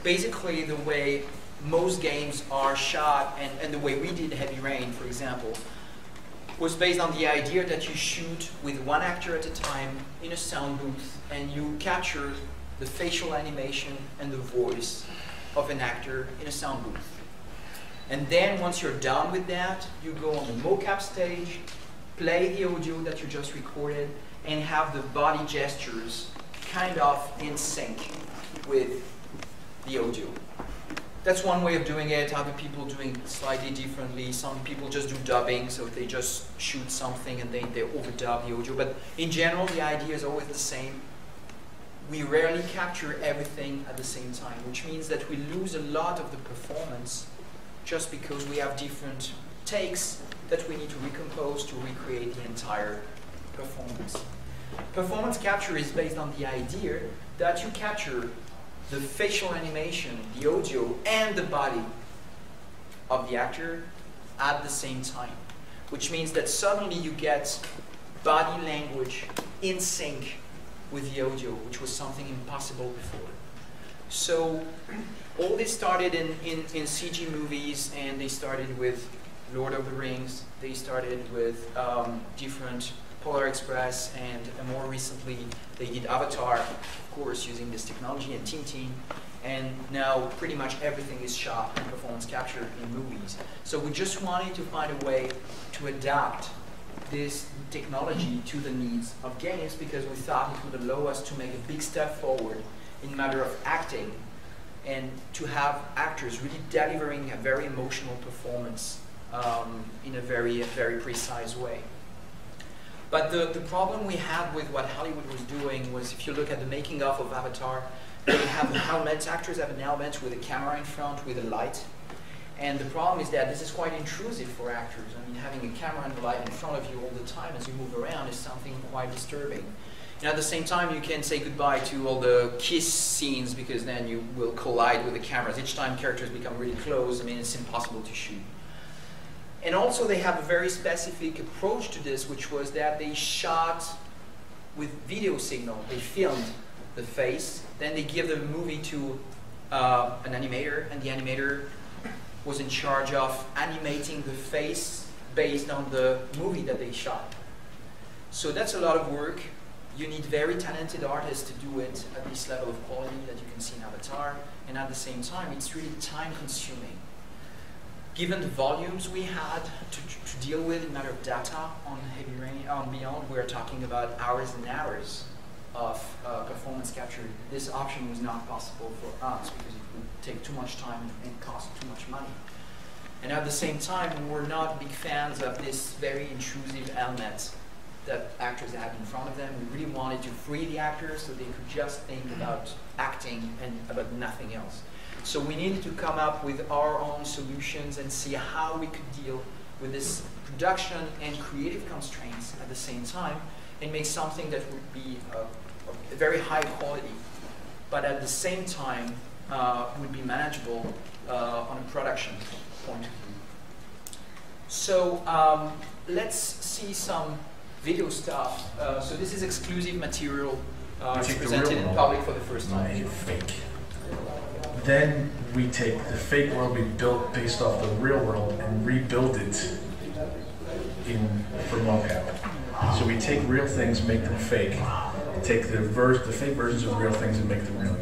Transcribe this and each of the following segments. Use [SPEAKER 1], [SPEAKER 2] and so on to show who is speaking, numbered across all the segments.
[SPEAKER 1] Basically, the way most games are shot, and the way we did Heavy Rain, for example, was based on the idea that you shoot with one actor at a time in a sound booth, and you capture the facial animation and the voice of an actor in a sound booth. And then once you're done with that, you go on the mocap stage, play the audio that you just recorded, and have the body gestures kind of in sync with the audio. That's one way of doing it. Other people doing it slightly differently. Some people just do dubbing, so they just shoot something and they overdub the audio. But in general, the idea is always the same. We rarely capture everything at the same time, which means that we lose a lot of the performance just because we have different takes that we need to recompose to recreate the entire performance. Performance capture is based on the idea that you capture the facial animation, the audio, and the body of the actor at the same time, which means that suddenly you get body language in sync with the audio, which was something impossible before. So all this started in CG movies, and they started with Lord of the Rings, they started with different Polar Express, and more recently they did Avatar, of course, using this technology, and Tintin, and now pretty much everything is shot and performance captured in movies. So we just wanted to find a way to adapt this technology to the needs of games, because we thought it would allow us to make a big step forward in matter of acting, and to have actors really delivering a very emotional performance in a very precise way. But the problem we had with what Hollywood was doing was, if you look at the making of Avatar, they have helmets, actors have an helmet with a camera in front with a light. And the problem is that this is quite intrusive for actors. I mean, having a camera and a light in front of you all the time as you move around is something quite disturbing. And at the same time, you can say goodbye to all the kiss scenes, because then you will collide with the cameras. Each time characters become really close, I mean, it's impossible to shoot. And also they have a very specific approach to this, which was that they shot with video signal. They filmed the face, then they give the movie to an animator, and the animator was in charge of animating the face based on the movie that they shot. So that's a lot of work. You need very talented artists to do it at this level of quality that you can see in Avatar, and at the same time, it's really time-consuming. Given the volumes we had to deal with in matter of data on Heavy Rain, on Beyond, we're talking about hours and hours of performance capture. This option was not possible for us because it would take too much time and cost too much money. And at the same time, we were not big fans of this very intrusive element that actors had in front of them. We really wanted to free the actors so they could just think about acting and about nothing else. So we needed to come up with our own solutions and see how we could deal with this production and creative constraints at the same time, and make something that would be a very high quality, but at the same time would be manageable on a production point of view. So let's see some video stuff. So this is exclusive material. It's presented in public for the first time.
[SPEAKER 2] Make it fake. Then we take the fake world we built based off the real world and rebuild it for mocap. So we take real things, make them fake, and take the fake versions of real things and make them real.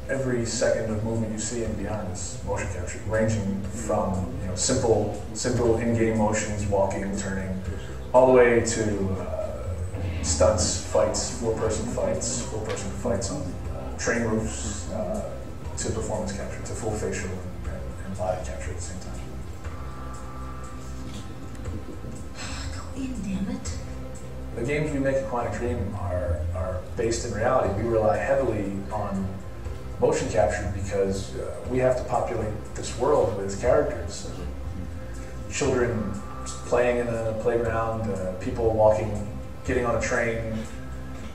[SPEAKER 3] Every second of movement you see and beyond is motion capture, ranging from simple in-game motions, walking, turning, all the way to stunts, fights, four-person fights on train roofs, to performance capture, to full facial and body capture at the same time.
[SPEAKER 4] Go in, damn it.
[SPEAKER 3] The games we make at Quantic Dream are based in reality. We rely heavily on motion capture because we have to populate this world with characters. Children playing in a playground, people walking, getting on a train.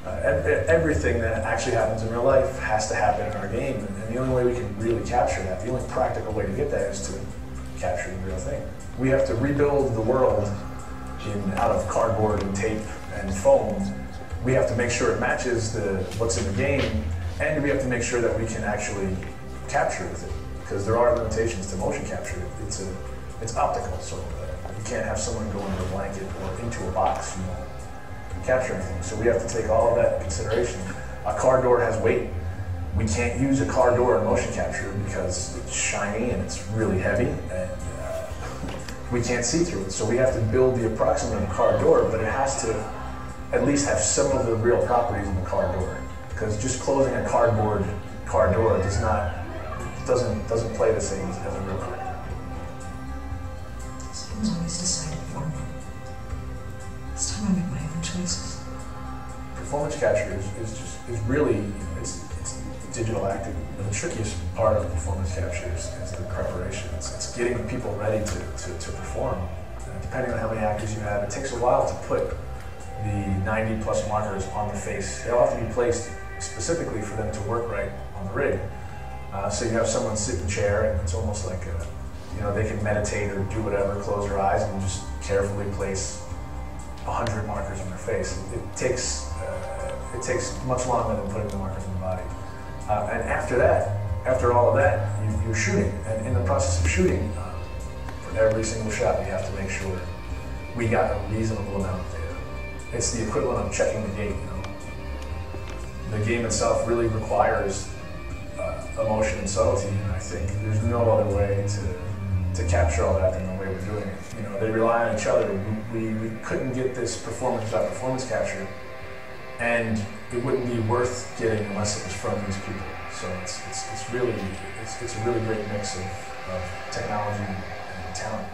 [SPEAKER 3] Everything that actually happens in real life has to happen in our game, and the only way we can really capture that, the only practical way to get that, is to capture the real thing. We have to rebuild the world out of cardboard and tape and foam. We have to make sure it matches what's in the game, And we have to make sure that we can actually capture with it, because there are limitations to motion capture. It's optical, so you can't have someone go into a blanket or into a box, capture anything. So we have to take all of that into consideration. A car door has weight. We can't use a car door in motion capture because it's shiny and it's really heavy, and we can't see through it. So we have to build the approximate of a car door, but it has to at least have some of the real properties of a car door. Because just closing a cardboard car door doesn't play the same as a real car.
[SPEAKER 4] Someone's always decided for me. This time I make my own choices.
[SPEAKER 3] Performance capture is really, it's digital acting. The trickiest part of performance capture is the preparation. It's getting people ready to perform. Depending on how many actors you have, it takes a while to put the 90 plus markers on the face. They'll have to be placed specifically for them to work right on the rig. So you have someone sit in a chair, and it's almost like they can meditate or do whatever, close their eyes, and just carefully place 100 markers on their face. It takes much longer than putting the markers on the body. And after all of that, you're shooting. And in the process of shooting, for every single shot, we have to make sure we got a reasonable amount of data. It's the equivalent of checking the gate. The game itself really requires emotion and subtlety, and I think there's no other way to capture all that than the way we're doing it. They rely on each other. We couldn't get this performance without performance capture, and it wouldn't be worth getting unless it was from these people. So it's a really great mix of technology and talent.